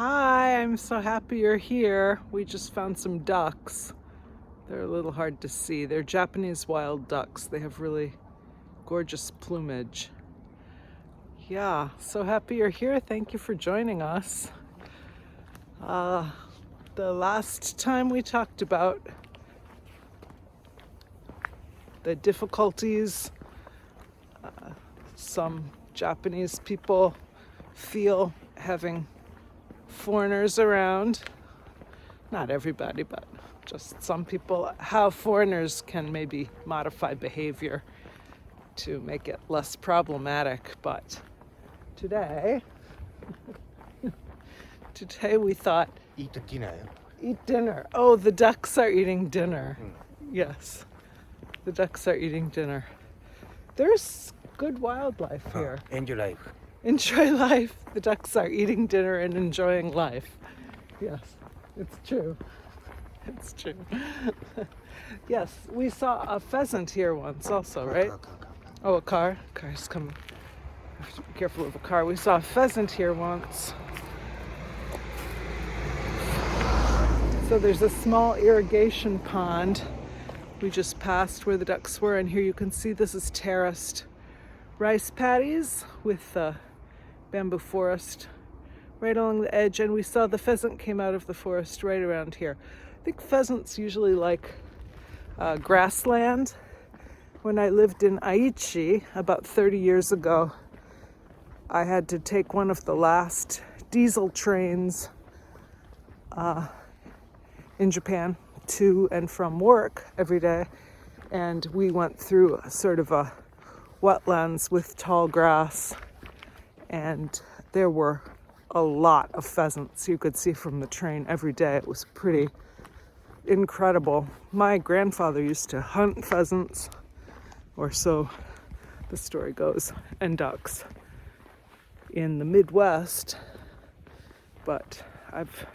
Hi, I'm so happy you're here. We just found some ducks. They're a little hard to see. They're Japanese wild ducks. They have really gorgeous plumage. Yeah, so happy you're here. Thank you for joining us. The last time we talked about the difficulties some Japanese people feel having foreigners around. Not everybody, but just some people, how foreigners can maybe modify behavior to make it less problematic. But today we thought Eat dinner. eat dinner. Oh, the ducks are eating dinner. Yes, the ducks are eating dinner. There's good wildlife here. Enjoy life. Enjoy life. The ducks are eating dinner and enjoying life. Yes, it's true. It's true. Yes, we saw a pheasant here once also, right? Oh, a car? Car's coming. I have to be careful of a car. We saw a pheasant here once. So there's a small irrigation pond we just passed where the ducks were, and here you can see this is terraced rice paddies with the bamboo forest right along the edge, and we saw the pheasant came out of the forest right around here. I think pheasants usually like grassland. When I lived in Aichi about 30 years ago, I had to take one of the last diesel trains in Japan to and from work every day, and we went through sort of a wetlands with tall grass, and there were a lot of pheasants you could see from the train every day. It was pretty incredible. My grandfather used to hunt pheasants, or so the story goes, and ducks in the Midwest, but I've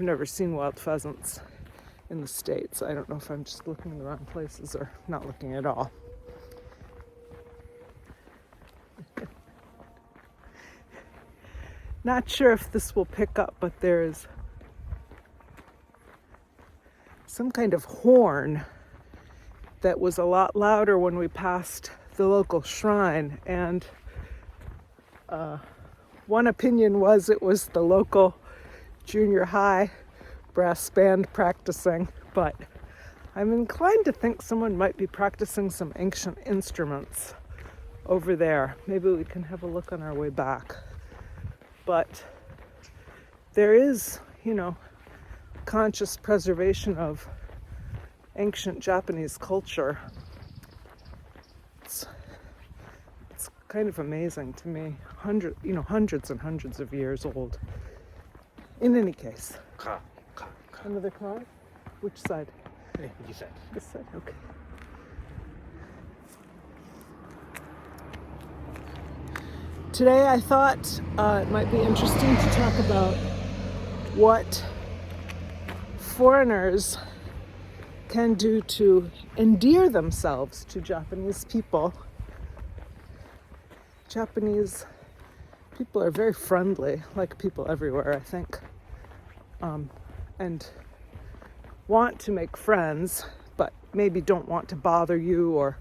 never seen wild pheasants in the States. I don't know if I'm just looking in the wrong places or not looking at all. Not sure if this will pick up, but there's some kind of horn that was a lot louder when we passed the local shrine, and one opinion was it was the local junior high brass band practicing, but I'm inclined to think someone might be practicing some ancient instruments over there. Maybe we can have a look on our way back. But there is, conscious preservation of ancient Japanese culture. It's kind of amazing to me. Hundreds and hundreds of years old. In any case. Car. Another car? Which side? This side. This side, okay. Today I thought it might be interesting to talk about what foreigners can do to endear themselves to Japanese people. Japanese people are very friendly, like people everywhere, I think, and want to make friends, but maybe don't want to bother you or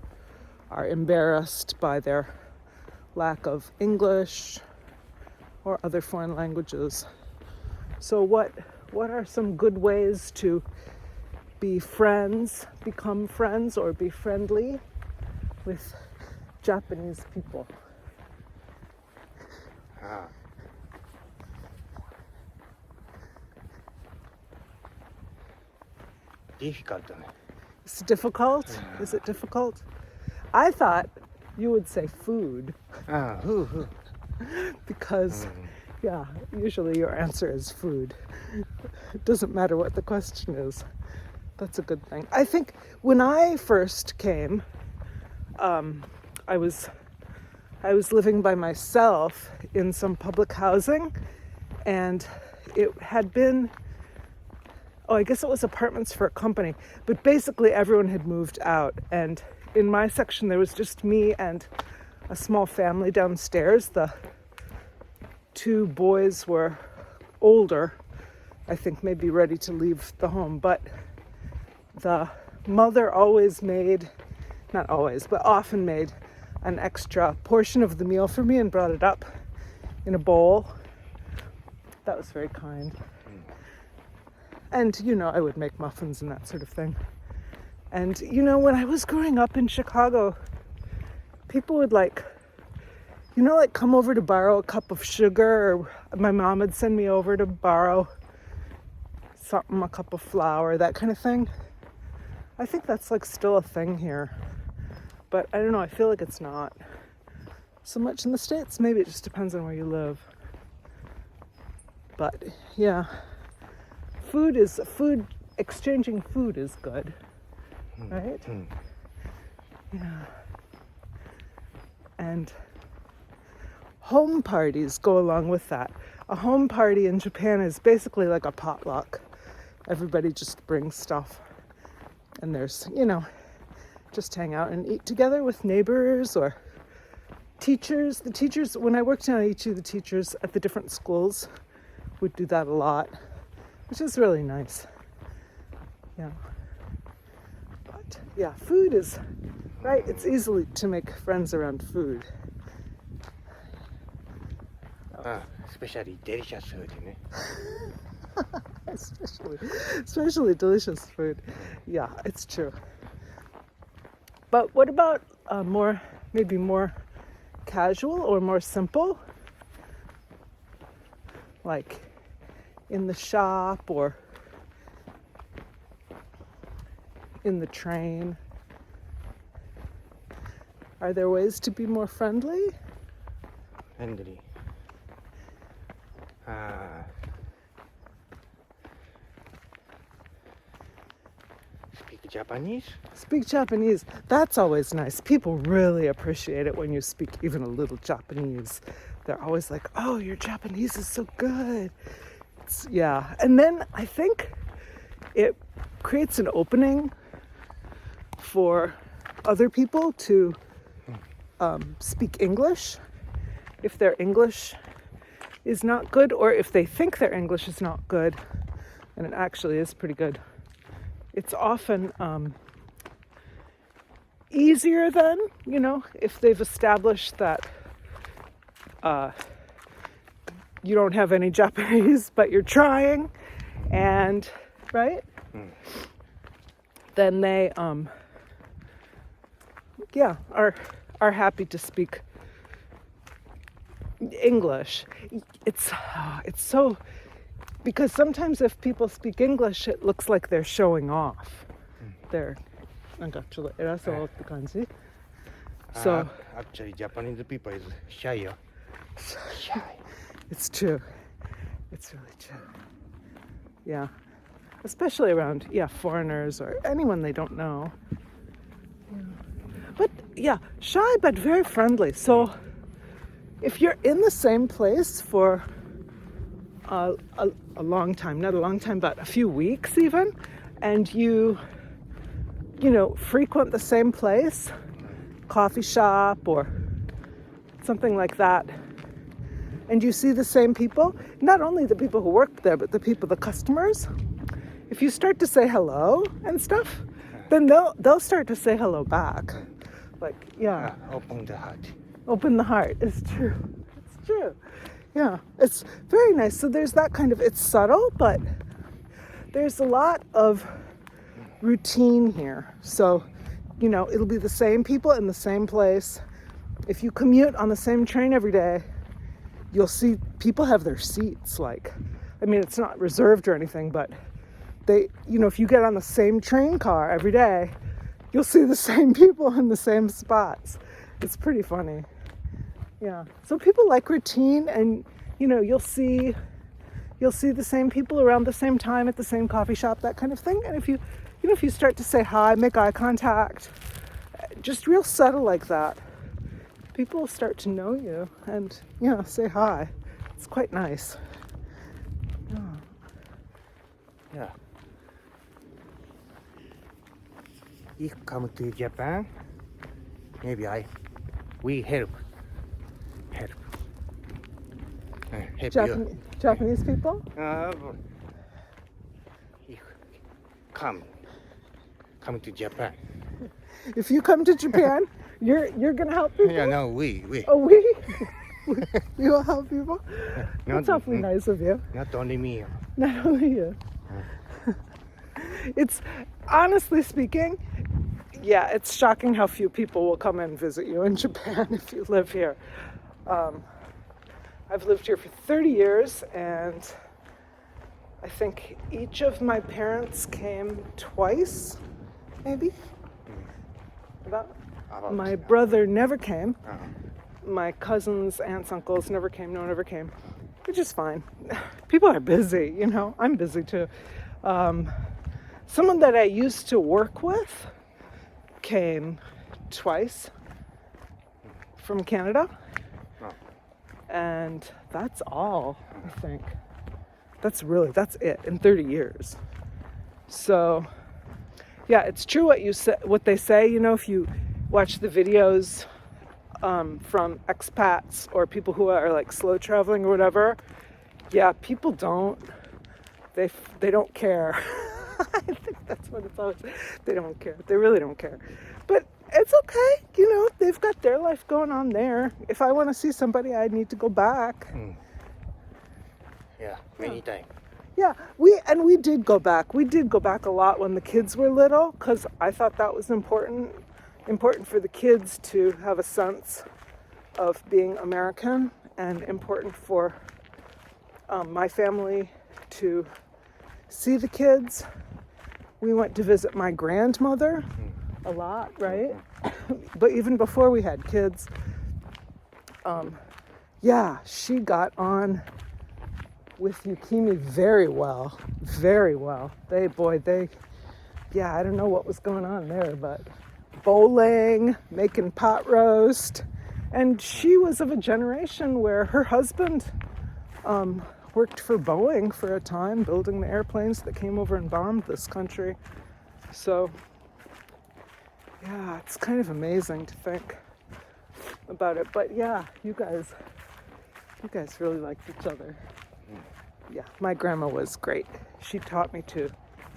are embarrassed by their lack of English or other foreign languages. So what are some good ways to be friends, become friends, or be friendly with Japanese people? Difficult. It's difficult? Is it difficult? I thought you would say food. Because, usually your answer is food. It doesn't matter what the question is. That's a good thing. I think when I first came, I was living by myself in some public housing, and it had been, I guess it was apartments for a company, but basically everyone had moved out, and in my section there was just me and a small family downstairs. The two boys were older, I think maybe ready to leave the home. But the mother always made, not always, but often made an extra portion of the meal for me and brought it up in a bowl. That was very kind. And, I would make muffins and that sort of thing. And, when I was growing up in Chicago, people would come over to borrow a cup of sugar, or my mom would send me over to borrow something, a cup of flour, that kind of thing. I think that's still a thing here. But I don't know, I feel like it's not so much in the States. Maybe it just depends on where you live. But yeah, exchanging food is good, right? Yeah. And home parties go along with that. A home party in Japan is basically like a potluck. Everybody just brings stuff. And there's, just hang out and eat together with neighbors or teachers. The teachers, when I worked in Aichi, the teachers at the different schools would do that a lot, which is really nice. Yeah. But yeah, food is, right? It's easy to make friends around food. Especially delicious food, especially delicious food. Yeah, it's true. But what about maybe more casual or more simple? Like in the shop or in the train? Are there ways to be more friendly? Friendly. Speak Japanese? Speak Japanese. That's always nice. People really appreciate it when you speak even a little Japanese. They're always like, oh, your Japanese is so good. Yeah. And then I think it creates an opening for other people to speak English if their English is not good, or if they think their English is not good, and it actually is pretty good. It's often easier then, if they've established that you don't have any Japanese, but you're trying, and, right? Then they, are happy to speak English. It's so, because sometimes if people speak English, it looks like they're showing off. They're, so actually, Japanese people is shy. Shy. It's true. It's really true. Yeah. Especially around, foreigners or anyone they don't know. Yeah. But, shy but very friendly. So if you're in the same place for a long time, not a long time, but a few weeks even, and you frequent the same place, coffee shop or something like that, and you see the same people, not only the people who work there, but the customers, if you start to say hello and stuff, then they'll start to say hello back. Open the heart. Open the heart. It's true. It's true. Yeah, it's very nice. So there's that kind of, it's subtle, but there's a lot of routine here. So, it'll be the same people in the same place. If you commute on the same train every day, you'll see people have their seats. It's not reserved or anything, but they, if you get on the same train car every day, you'll see the same people in the same spots. It's pretty funny. Yeah. So people like routine, and you'll see the same people around the same time at the same coffee shop, that kind of thing. And if you start to say hi, make eye contact, just real subtle like that, people will start to know you and say hi. It's quite nice. Yeah. If you come to Japan, maybe we help. help you. Japanese people? If come to Japan. If you come to Japan, you're gonna help people? Yeah, no, we. Oh, we? You will help people? That's Not, awfully nice of you. not only me. Not only you. It's, honestly speaking, yeah, it's shocking how few people will come and visit you in Japan if you live here. I've lived here for 30 years, and I think each of my parents came twice, maybe. My brother never came. My cousins, aunts, uncles never came. No one ever came, which is fine. People are busy, you know. I'm busy too. Someone that I used to work with came twice from Canada. And that's all, I think. That's it in 30 years. So, yeah, it's true what they say, you know, if you watch the videos from expats or people who are like slow traveling or whatever, yeah, people they don't care. I think that's what it's always, they don't care. They really don't care. But it's okay, you know, they've got their life going on there. If I want to see somebody, I need to go back. Yeah, many times. Yeah, we did go back. We did go back a lot when the kids were little, because I thought that was important for the kids to have a sense of being American, and important for my family to see the kids. We went to visit my grandmother a lot, right? But even before we had kids, yeah, she got on with Yukimi very well. Yeah, I don't know what was going on there, but bowling, making pot roast. And she was of a generation where her husband worked for Boeing for a time, building the airplanes that came over and bombed this country. So, yeah, it's kind of amazing to think about it. But yeah, you guys really liked each other. Yeah, my grandma was great. She taught me to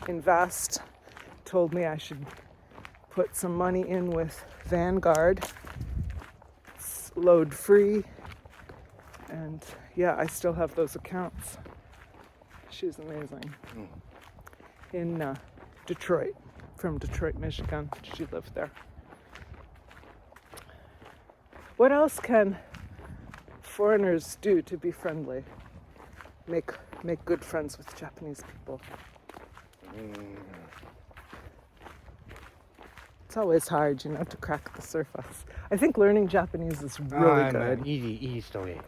invest, told me I should put some money in with Vanguard. It's load free. And yeah, I still have those accounts. She's amazing. In Detroit, from Detroit, Michigan. She lived there. What else can foreigners do to be friendly? Make good friends with Japanese people. It's always hard, you know, to crack the surface. I think learning Japanese is really good. Easy story.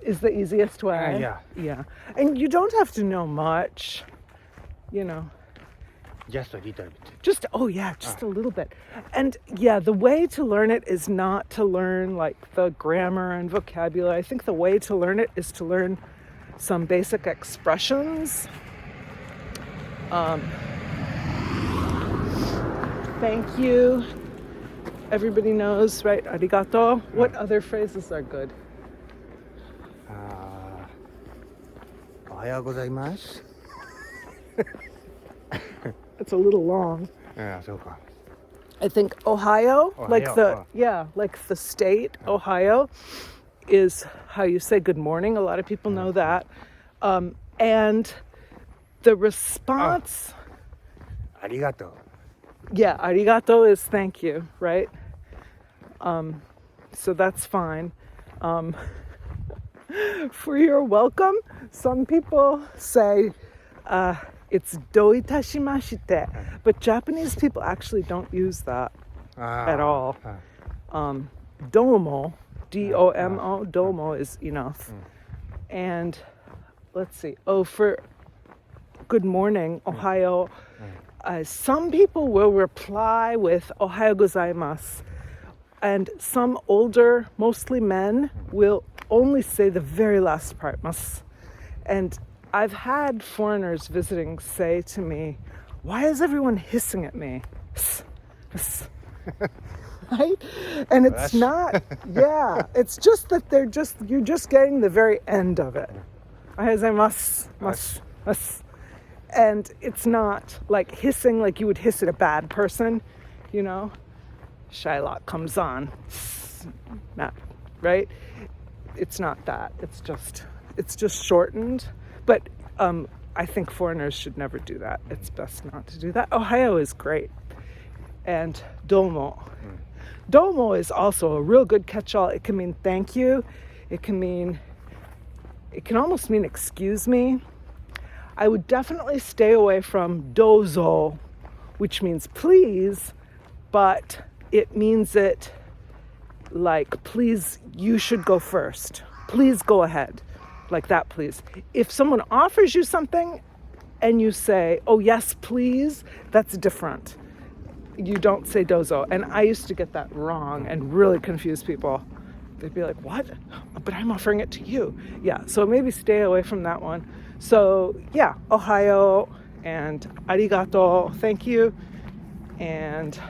Is the easiest way. Yeah. And you don't have to know much, you know. Just a little bit. Just a little bit. And yeah, the way to learn it is not to learn like the grammar and vocabulary. I think the way to learn it is to learn some basic expressions. Thank you. Everybody knows, right? Arigato. What other phrases are good? Ohayou gozaimasu. It's a little long. Yeah, so far. I think Ohio, like the state, Ohio, is how you say good morning. A lot of people know that. And the response... Arigato. Yeah, arigato is thank you, right? So that's fine. For your welcome, some people say it's doitashimashite, but Japanese people actually don't use that at all. Domo, D-O-M-O, domo is enough. And let's see, for good morning, Ohio. Some people will reply with Ohayou gozaimasu, and some older, mostly men, will only say the very last part, mas. And I've had foreigners visiting say to me, why is everyone hissing at me? right? And it's not, it's just that you're just getting the very end of it. Ohayozaimasu. And it's not like hissing like you would hiss at a bad person, you know? Shylock comes on, not, right? It's not that. It's just shortened. But I think foreigners should never do that. It's best not to do that. Ohio is great. And domo. Domo is also a real good catch-all. It can mean thank you. It can almost mean excuse me. I would definitely stay away from dozo, which means please, but it means it like, please, you should go first. Please go ahead. Like that, please. If someone offers you something and you say, oh, yes, please, that's different. You don't say dozo. And I used to get that wrong and really confuse people. They'd be like, what? But I'm offering it to you. Yeah, so maybe stay away from that one. So, yeah, Ohayo and arigato, thank you, and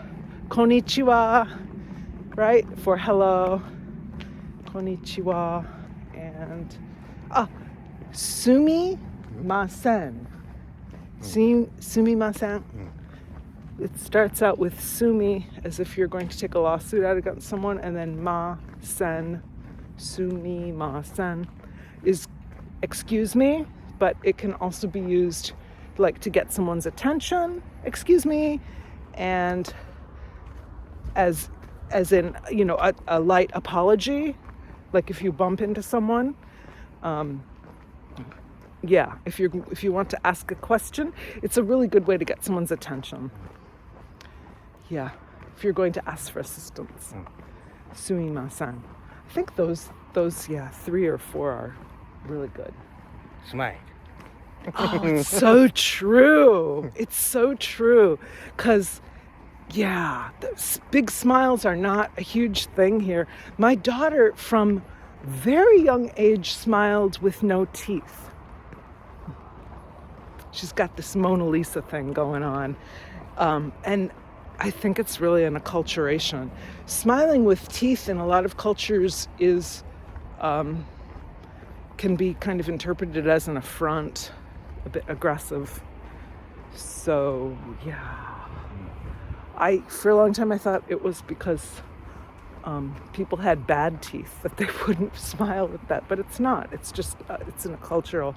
konnichiwa, right, for hello, konnichiwa, and sumimasen. Sumimasen. It starts out with sumi, as if you're going to take a lawsuit out against someone, and then ma-sen, sumimasen, is excuse me, but it can also be used like to get someone's attention, excuse me, and as in, you know, a light apology, like if you bump into someone. If you want to ask a question, it's a really good way to get someone's attention. Yeah, if you're going to ask for assistance. Sumimasen. I think those 3 or 4 are really good. Smile. Oh, it's so true. It's so true. Because, big smiles are not a huge thing here. My daughter, from very young age, smiled with no teeth. She's got this Mona Lisa thing going on. And I think it's really an acculturation. Smiling with teeth in a lot of cultures is can be kind of interpreted as an affront, a bit aggressive. So, for a long time I thought it was because people had bad teeth that they wouldn't smile with that, but it's not. It's just it's a cultural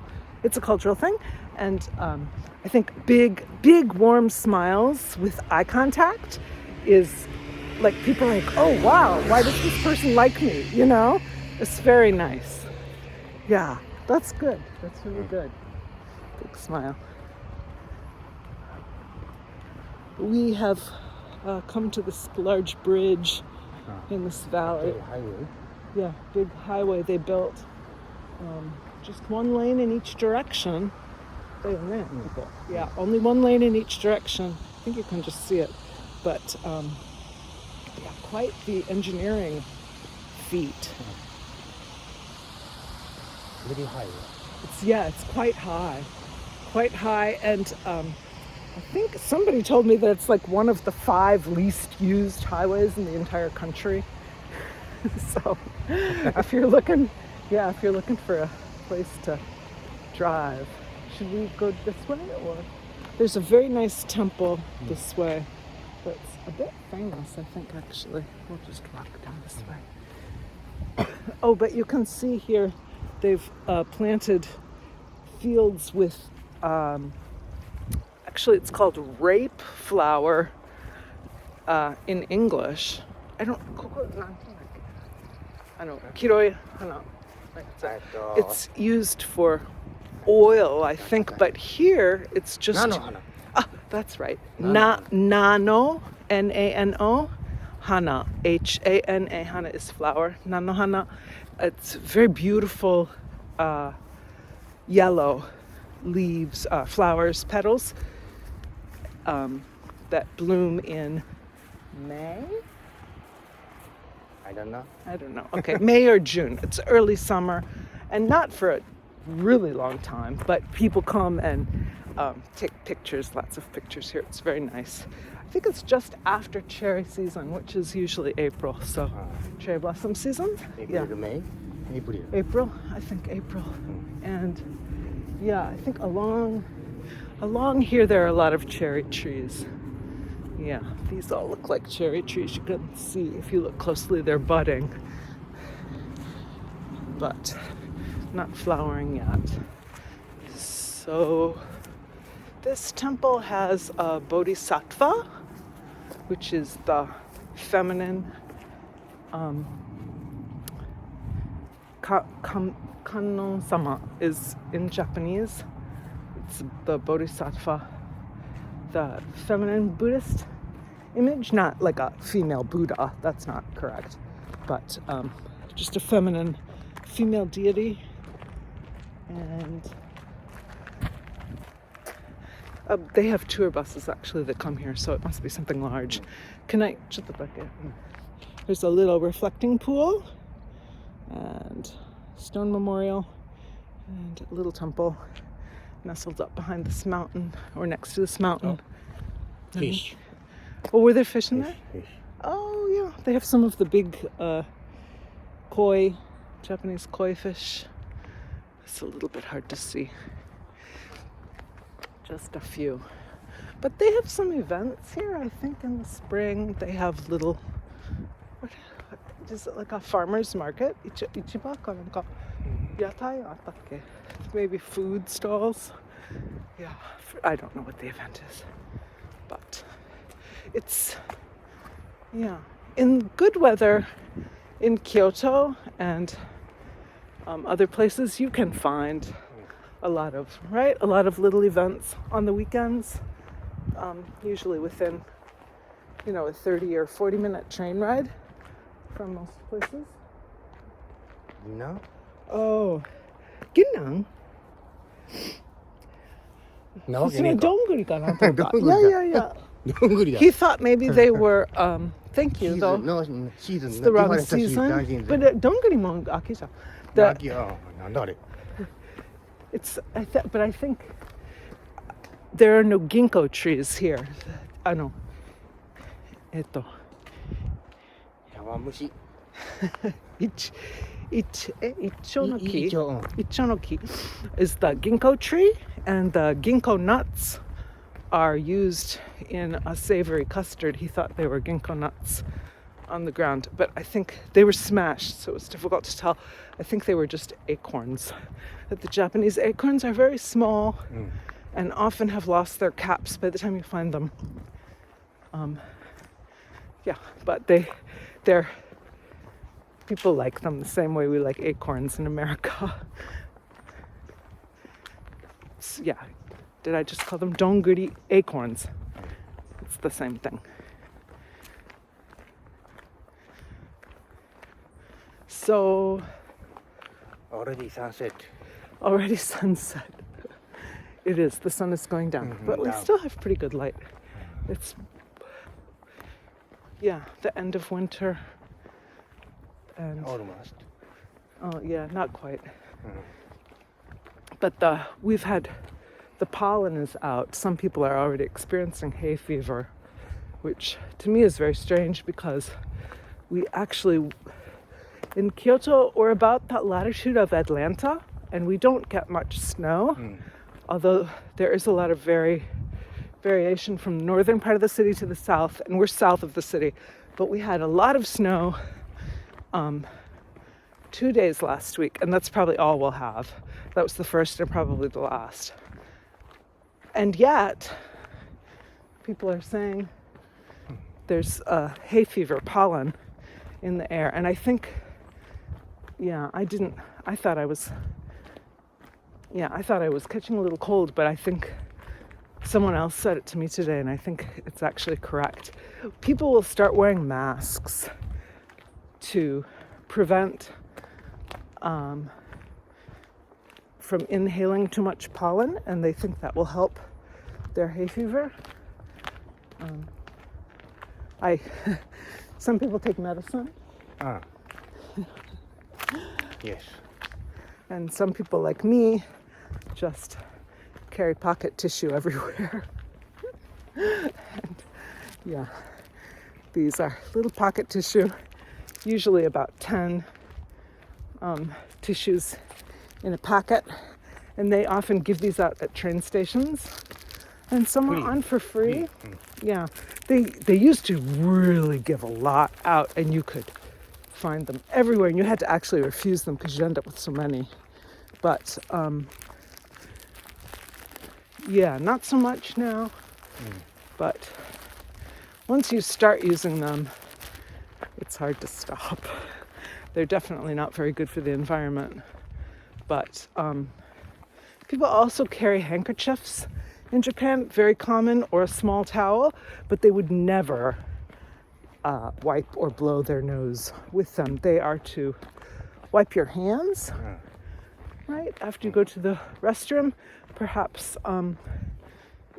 thing. And I think big warm smiles with eye contact is like, people are like, oh wow, why does this person like me? You know, it's very nice. Yeah, that's good. That's really good. Big smile. We have come to this large bridge in this valley. Highway. Yeah, big highway they built. Just one lane in each direction. Yeah, only one lane in each direction. I think you can just see it. But quite the engineering feat. Very high. It's quite high. And I think somebody told me that it's like one of the 5 least used highways in the entire country. So if you're looking for a place to drive, should we go this way? Or there's a very nice temple this way that's a bit famous, I think, actually. We'll just walk down this way. Oh, but you can see here they've planted fields with actually it's called rape flower in English. Kiroi hana. It's used for oil, I think, but here it's just Nano-hana. That's right. Nano. Nano, N-A-N-O, hana, H-A-N-A, hana is flower. Nano-hana. It's very beautiful yellow leaves, flowers, petals that bloom in May? I don't know. Okay, May or June. It's early summer, and not for a really long time, but people come and take pictures, lots of pictures here. It's very nice. I think it's just after cherry season, which is usually April. So cherry blossom season. April to May? April. April, I think April. And yeah, I think along here there are a lot of cherry trees. Yeah, these all look like cherry trees. You can see if you look closely, they're budding, but not flowering yet. So this temple has a bodhisattva, which is the feminine Kannon-sama is in Japanese. It's the bodhisattva, the feminine Buddhist image, not like a female Buddha, that's not correct, but just a feminine female deity. And they have tour buses actually that come here, so it must be something large. There's a little reflecting pool and stone memorial and a little temple nestled up behind this mountain or next to this mountain. Fish. Oh, were there fish in there? Fish. Oh yeah, they have some of the big Japanese koi fish. It's a little bit hard to see. Just a few. But they have some events here, I think in the spring. They have little, what is it, like a farmer's market? Ichiba ka nanka yatai attakke? Maybe food stalls. Yeah, I don't know what the event is. But it's, yeah, in good weather in Kyoto and other places you can find a lot of little events on the weekends, usually within, a 30 or 40 minute train ride from most places. No? Oh, Ginnan? No, Donguri ka na to ka. Donguri Yeah. Donguri da. He thought maybe they were, thank you though. No, season. It's the wrong season. But donguri mo akiじゃん. Nanda are? But I think there are no ginkgo trees here. Yawamushi. Ichonoki is the ginkgo tree, and the ginkgo nuts are used in a savory custard. He thought they were ginkgo nuts on the ground, but I think they were smashed, so it's difficult to tell. I think they were just acorns. That the Japanese acorns are very small and often have lost their caps by the time you find them. But they're people like them the same way we like acorns in America. Did I just call them donguri acorns? It's the same thing. So Already sunset. It is. The sun is going down, but we still have pretty good light. It's the end of winter, and Almost. oh yeah, not quite. But we've had the pollen is out. Some people are already experiencing hay fever, which to me is very strange because we actually in Kyoto we're about that latitude of Atlanta, and we don't get much snow. Although there is a lot of variation from the northern part of the city to the south, and we're south of the city. But we had a lot of snow 2 days last week, and that's probably all we'll have. That was the first and probably the last. And yet, people are saying there's hay fever pollen in the air. And I think, I thought I was catching a little cold, but I think someone else said it to me today, and I think it's actually correct. People will start wearing masks to prevent from inhaling too much pollen, and they think that will help their hay fever. Some people take medicine. Yes. And some people like me just carry pocket tissue everywhere. And Yeah, these are little pocket tissue, usually about 10 tissues in a packet, and they often give these out at train stations, and some are Free. on for free. Free. Yeah, they used to really give a lot out, and you could find them everywhere, and you had to actually refuse them because you'd end up with so many. But yeah, not so much now. But once you start using them, it's hard to stop. They're definitely not very good for the environment. But people also carry handkerchiefs in Japan, very common, or a small towel, but they would never wipe or blow their nose with them. They are to wipe your hands, right? After you go to the restroom, perhaps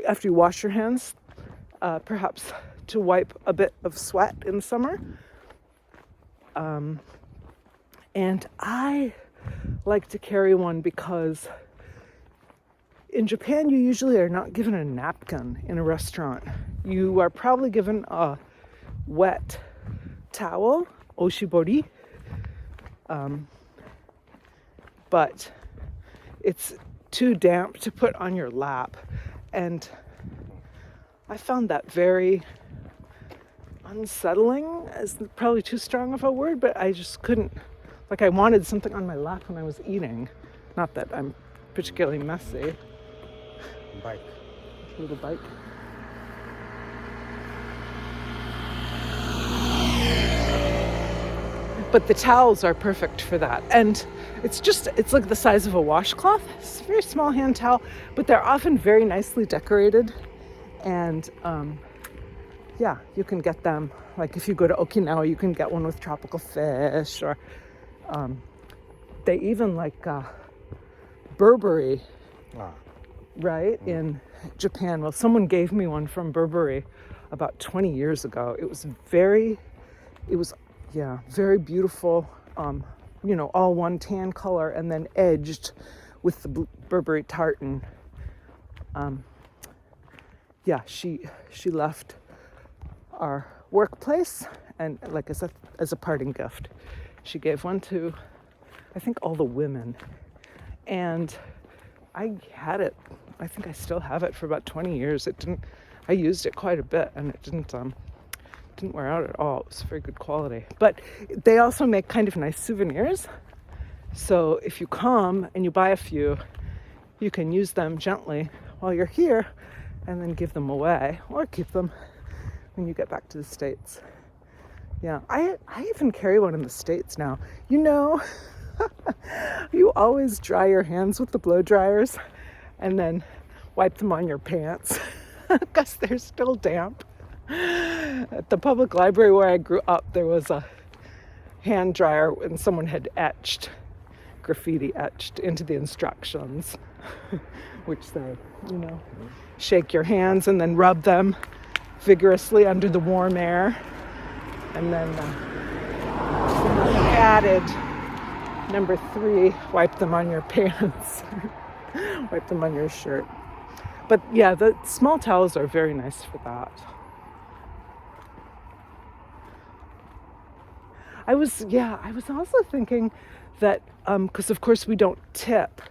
after you wash your hands, perhaps to wipe a bit of sweat in the summer. And I like to carry one because in Japan, you usually are not given a napkin in a restaurant. You are probably given a wet towel, oshibori, but it's too damp to put on your lap. And I found that very unsettling, is probably too strong of a word, but I just couldn't, like I wanted something on my lap when I was eating. Not that I'm particularly messy. Bike. Little bike. But the towels are perfect for that. And it's like the size of a washcloth. It's a very small hand towel, but they're often very nicely decorated. And yeah, you can get them, like if you go to Okinawa, you can get one with tropical fish, or they even like Burberry, right, in Japan. Well, someone gave me one from Burberry about 20 years ago. It was very beautiful, all one tan color and then edged with the Burberry tartan. She left our workplace, and like as a parting gift, she gave one to, I think, all the women. And I had it. I think I still have it for about 20 years. I used it quite a bit, and it didn't wear out at all. It was very good quality. But they also make kind of nice souvenirs. So if you come and you buy a few, you can use them gently while you're here and then give them away or keep them when you get back to the States. Yeah, I even carry one in the States now. You always dry your hands with the blow dryers and then wipe them on your pants because they're still damp. At the public library where I grew up, there was a hand dryer and someone had graffiti etched into the instructions, which say, shake your hands and then rub them vigorously under the warm air. And then added number 3, wipe them on your pants, wipe them on your shirt. But yeah, the small towels are very nice for that. I was also thinking that, because of course we don't tip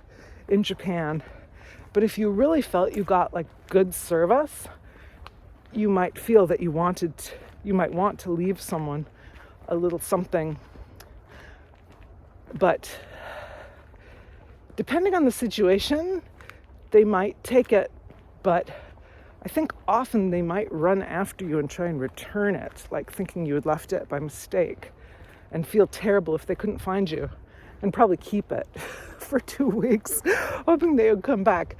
in Japan, but if you really felt you got like good service, you might feel that you might want to leave someone a little something. But depending on the situation, they might take it, but I think often they might run after you and try and return it, like thinking you had left it by mistake, and feel terrible if they couldn't find you, and probably keep it for 2 weeks, hoping they would come back.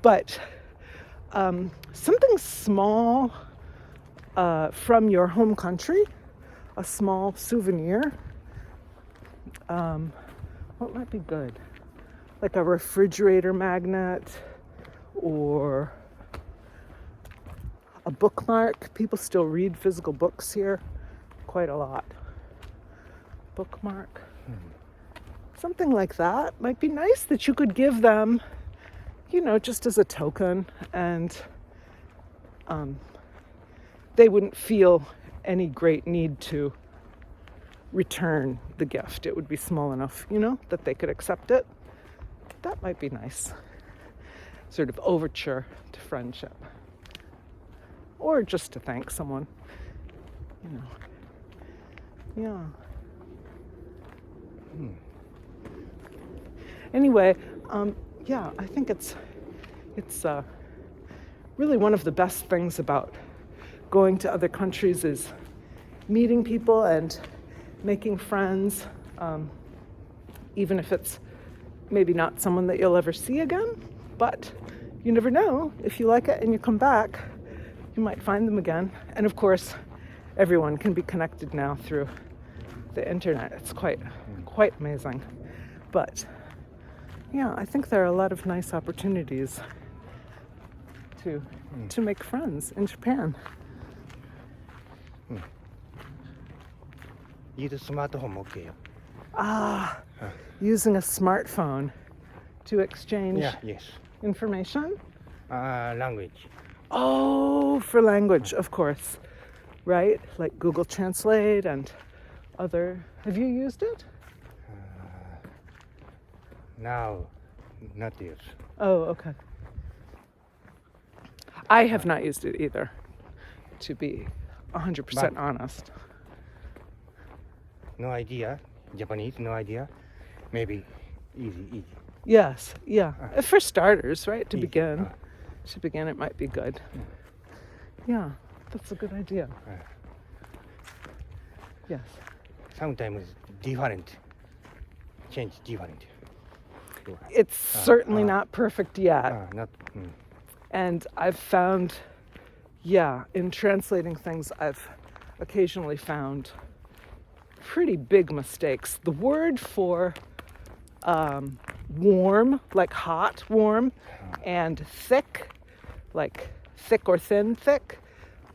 But something small from your home country, a small souvenir, what might be good? Like a refrigerator magnet or a bookmark. People still read physical books here quite a lot. Bookmark. Something like that might be nice that you could give them, just as a token. And they wouldn't feel any great need to return the gift. It would be small enough, that they could accept it. That might be nice. Sort of overture to friendship. Or just to thank someone, Yeah. Anyway, I think it's really one of the best things about going to other countries is meeting people and making friends, even if it's maybe not someone that you'll ever see again, but you never know. If you like it and you come back, you might find them again. And of course, everyone can be connected now through the internet. It's quite amazing. But I think there are a lot of nice opportunities to make friends in Japan. Use a smartphone, okay. Using a smartphone to exchange information? Language. Oh, for language, of course. Right? Like Google Translate and other. Have you used it? Now, not use. Oh, okay. I have not used it either, to be 100% honest. No idea. Japanese, no idea. Maybe easy. Yes, yeah. For starters, right? To Easy. begin, it might be good. Yeah, that's a good idea. Yes. Sometimes different. Change different. It's certainly not perfect yet. And I've found, in translating things, I've occasionally found pretty big mistakes. The word for warm, like hot, warm, and thick, like thick or thin, thick,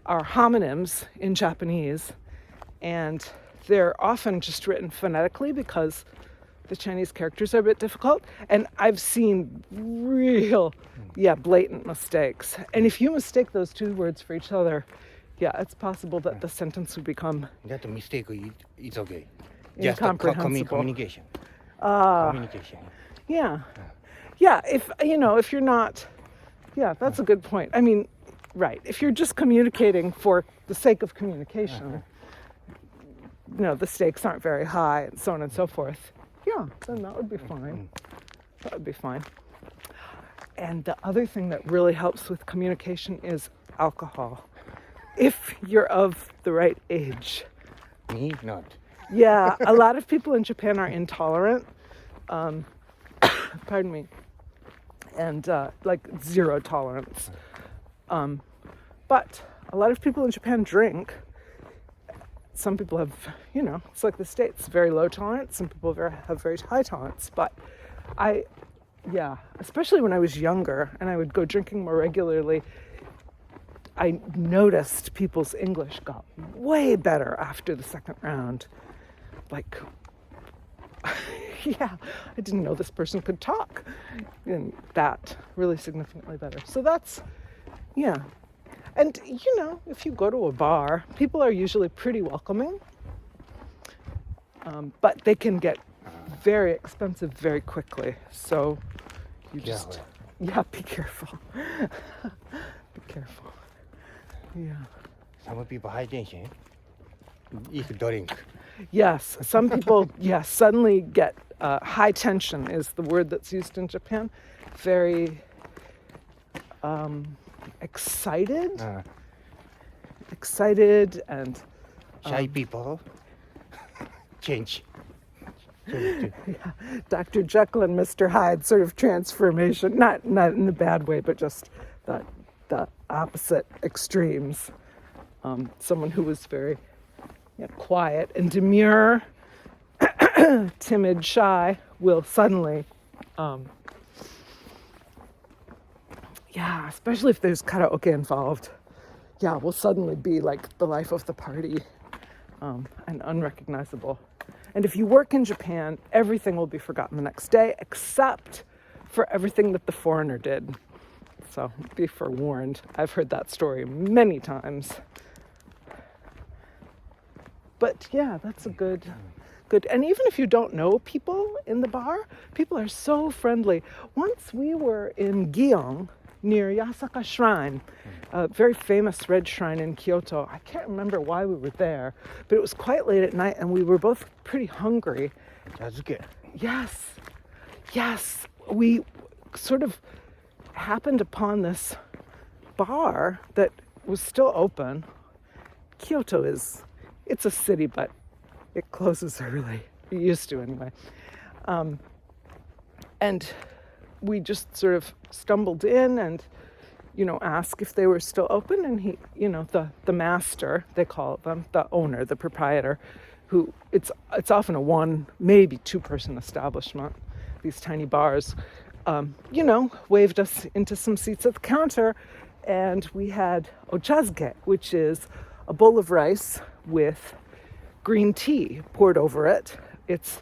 are homonyms in Japanese. And they're often just written phonetically because the Chinese characters are a bit difficult. And I've seen real, blatant mistakes. And if you mistake those two words for each other, it's possible that the sentence would become that mistake is okay. Just incomprehensible. Communication. Communication. If you're not, that's a good point. I mean, right. If you're just communicating for the sake of communication, the stakes aren't very high and so on and so forth. Then that would be fine. That would be fine. And the other thing that really helps with communication is alcohol. If you're of the right age. Me, not. A lot of people in Japan are intolerant. Pardon me. And like zero tolerance. But a lot of people in Japan drink. Some people have, it's like the States, very low tolerance. Some people have very high tolerance. But especially when I was younger and I would go drinking more regularly, I noticed people's English got way better after the second round. Like, I didn't know this person could talk. And that really significantly better. So that's, And, if you go to a bar, people are usually pretty welcoming. But they can get very expensive very quickly. So you just, be careful. Be careful. Some people high tension. If drink. Yes, some people, suddenly get high tension is the word that's used in Japan. Very excited and shy people change. Dr. Jekyll and Mr. Hyde sort of transformation, not in a bad way, but just the opposite extremes. Someone who was very quiet and demure, timid, shy, will suddenly especially if there's karaoke involved, will suddenly be like the life of the party, and unrecognizable. And if you work in Japan, everything will be forgotten the next day, except for everything that the foreigner did. So be forewarned. I've heard that story many times. But yeah, that's a good. And even if you don't know people in the bar, people are so friendly. Once we were in Gyeong, near Yasaka Shrine, a very famous red shrine in Kyoto. I can't remember why we were there, but it was quite late at night and we were both pretty hungry. 자주게. Yes. We sort of happened upon this bar that was still open. Kyoto it's a city, but it closes early. It used to anyway. And we just sort of stumbled in and, asked if they were still open. And he, the master, they call them, the owner, the proprietor, who it's often a one, maybe two-person establishment, these tiny bars, waved us into some seats at the counter. And we had ochazge, which is a bowl of rice with green tea poured over it. It's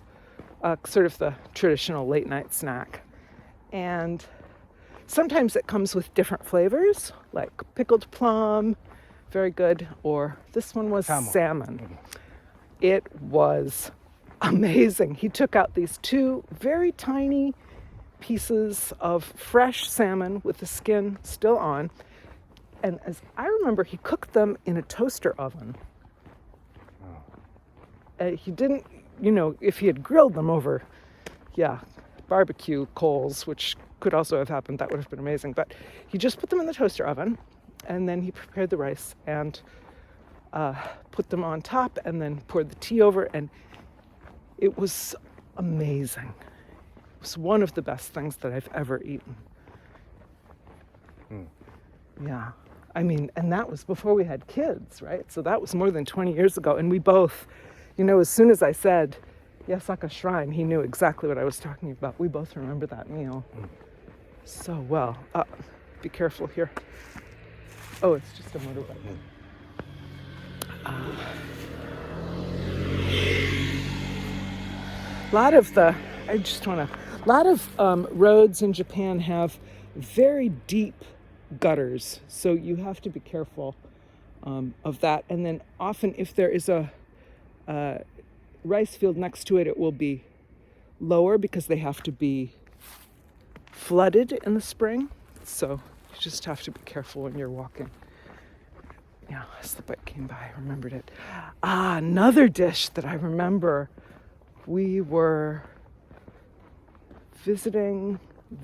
sort of the traditional late night snack. And sometimes it comes with different flavors, like pickled plum, very good, or this one was salmon. It was amazing. He took out these two very tiny pieces of fresh salmon with the skin still on. And as I remember, he cooked them in a toaster oven. He didn't, if he had grilled them over, barbecue coals, which could also have happened, that would have been amazing. But he just put them in the toaster oven, and then he prepared the rice and put them on top, and then poured the tea over, and it was amazing. It was one of the best things that I've ever eaten. Yeah. I mean, and that was before we had kids, right? So that was more than 20 years ago, and we both, as soon as I said Yasaka Shrine, he knew exactly what I was talking about. We both remember that meal so well. Be careful here. Oh, it's just a motorbike. A lot of roads in Japan have very deep gutters, so you have to be careful of that. And then often if there is a rice field next to it, it will be lower because they have to be flooded in the spring. So you just have to be careful when you're walking. Yeah, as the bike came by, I remembered it. Another dish that I remember, we were visiting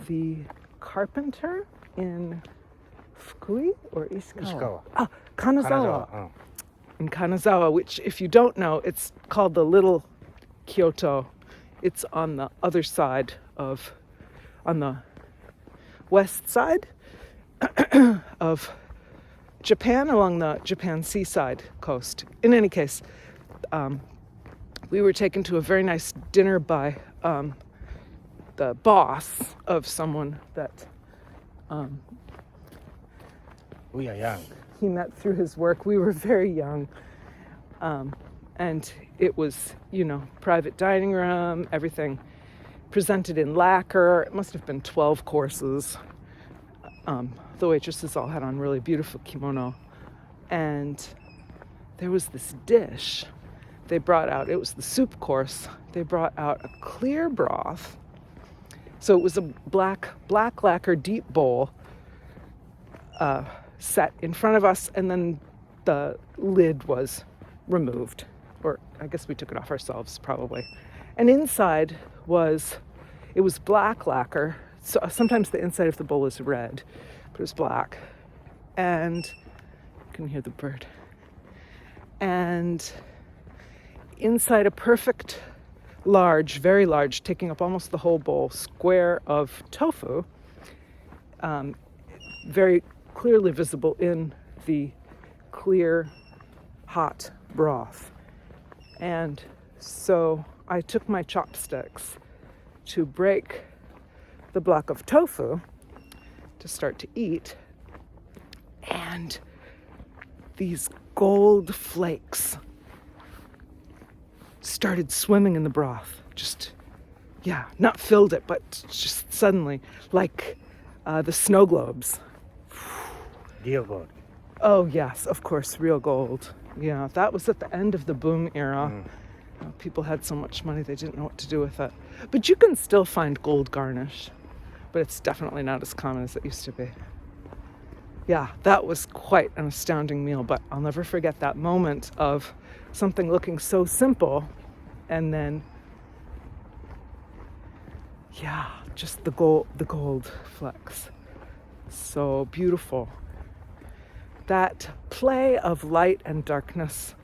the carpenter in Fukui or Ishikawa? Kanazawa. In Kanazawa, which, if you don't know, it's called the Little Kyoto. It's on the other side on the west side of Japan, along the Japan seaside coast. In any case, we were taken to a very nice dinner by the boss of someone that we are young. He met through his work. We were very young. And it was, private dining room, everything presented in lacquer. It must have been 12 courses. The waitresses all had on really beautiful kimono. And there was this dish they brought out. It was the soup course. They brought out a clear broth. So it was a black lacquer deep bowl set in front of us, and then the lid was removed, or I guess we took it off ourselves probably. And inside it was black lacquer. So sometimes the inside of the bowl is red, but it was black. And you can hear the bird. And inside a perfect very large, taking up almost the whole bowl, square of tofu, very clearly visible in the clear, hot broth. And so I took my chopsticks to break the block of tofu to start to eat, and these gold flakes started swimming in the broth. Not filled it, but just suddenly, like the snow globes. Dear God. Oh, yes, of course, real gold. Yeah, that was at the end of the boom era. People had so much money they didn't know what to do with it. But you can still find gold garnish, but it's definitely not as common as it used to be. Yeah, that was quite an astounding meal, but I'll never forget that moment of something looking so simple and then, yeah, just the gold flecks. So beautiful. That play of light and darkness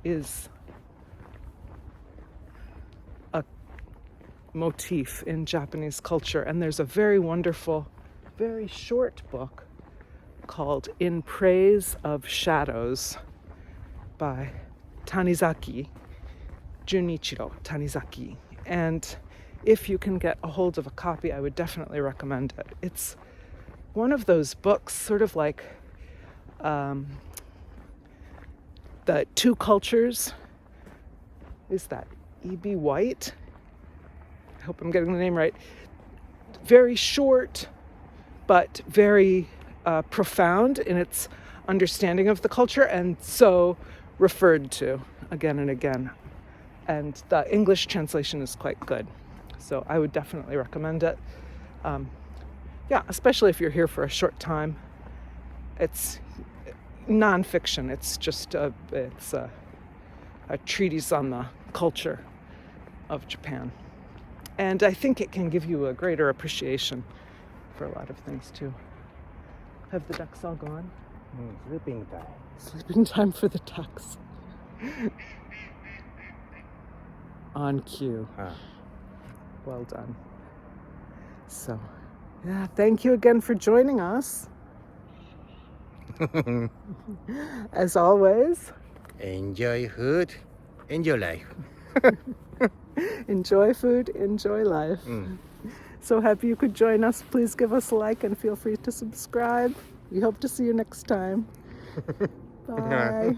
is a motif in Japanese culture. And there's a very wonderful, very short book called In Praise of Shadows by Tanizaki, Junichiro Tanizaki. And if you can get a hold of a copy, I would definitely recommend it. It's one of those books, sort of like the Two Cultures. Is that E.B. White? I hope I'm getting the name right. Very short, but very profound in its understanding of the culture, and so referred to again and again. And the English translation is quite good. So I would definitely recommend it. Yeah, especially if you're here for a short time. It's nonfiction. It's just a treatise on the culture of Japan. And I think it can give you a greater appreciation for a lot of things too. Have the ducks all gone? Sleeping time. Sleeping time for the ducks. On cue. Well done. So, yeah, thank you again for joining us. As always, Enjoy food, enjoy life. enjoy food, enjoy life. So happy you could join us. Please give us a like and feel free to subscribe. We hope to see you next time. Bye.